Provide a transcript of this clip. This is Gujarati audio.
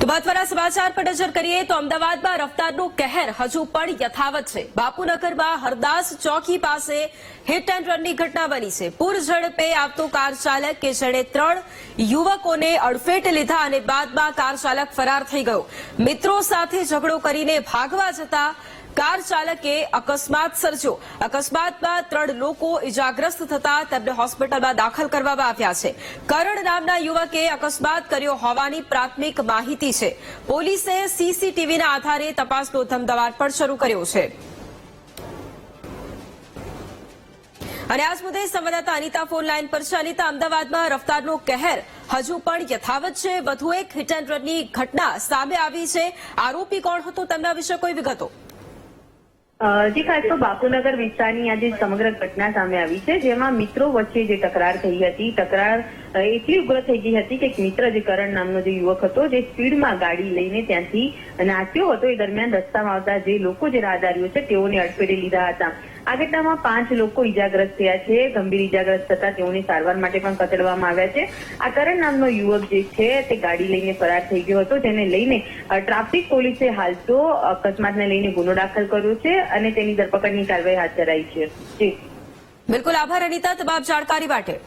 તો મહત્વના સમાચાર પર નજર કરીએ તો અમદાવાદમાં રફતારનો કહેર હજુ પણ યથાવત છે। બાપુનગરમાં હરદાસ ચોકી પાસે હિટ એન્ડ રનની ઘટના બની છે। પૂર ઝડપે આવતો કાર ચાલક કે જેણે 3 યુવકોને અડફેટે લીધા અને બાદમાં કાર ચાલક ફરાર થઈ ગયો। મિત્રો સાથે ઝઘડો કરીને ભાગવા જતા કાર ચાલકે અકસ્માત સર્જ્યો। અકસ્માતમાં 3 લોકો ઇજાગ્રસ્ત થતા તેમને હોસ્પિટલમાં દાખલ કરવામાં આવ્યા છે। કરણ નામના યુવકે અકસ્માત કર્યો હોવાની પ્રાથમિક માહિતી છે। પોલીસે સીસીટીવીના આધારે તપાસનો ધમધમાટ પણ શરૂ કર્યો છે। અને આજ મુદ્દે સંવાદદાતા અનિતા ફોન લાઈન પર છે। અનિતા, અમદાવાદમાં રફતારનો કહેર હજુ પણ યથાવત છે। વધુ એક હિટ એન્ડ રનની ઘટના સામે આવી છે। આરોપી કોણ હતો તેમના વિશે કોઈ વિગતો? જી, ખાસ તો બાપુનગર વિસ્તારની આજે સમગ્ર ઘટના સામે આવી છે, જેમાં મિત્રો વચ્ચે જે તકરાર થઈ હતી, તકરાર એટલી ઉગ્ર થઈ ગઈ હતી કે એક મિત્ર, જે કરણ નામનો જે યુવક હતો, જે સ્પીડમાં ગાડી લઈને ત્યાંથી નાસ્યો હતો, એ દરમિયાન રસ્તામાં આવતા જે લોકો, જે રાહદારીઓ છે, તેઓને અડફેટે લીધા હતા। આ ઘટનામાં 5 લોકો ઇજાગ્રસ્ત થયા છે। ગંભીર ઇજાગ્રસ્ત થતા તેઓને સારવાર માટે પણ ખસેડવામાં આવ્યા છે। આ કરણ નામનો યુવક જે છે તે ગાડી લઈને ફરાર થઈ ગયો હતો, જેને લઈને ટ્રાફિક પોલીસે હાલ તો અકસ્માતને લઈને ગુનો દાખલ કર્યો છે અને તેની ધરપકડની કાર્યવાહી હાથ ધરાઈ છે। બિલકુલ, આભાર અનિતા તમામ જાણકારી માટે।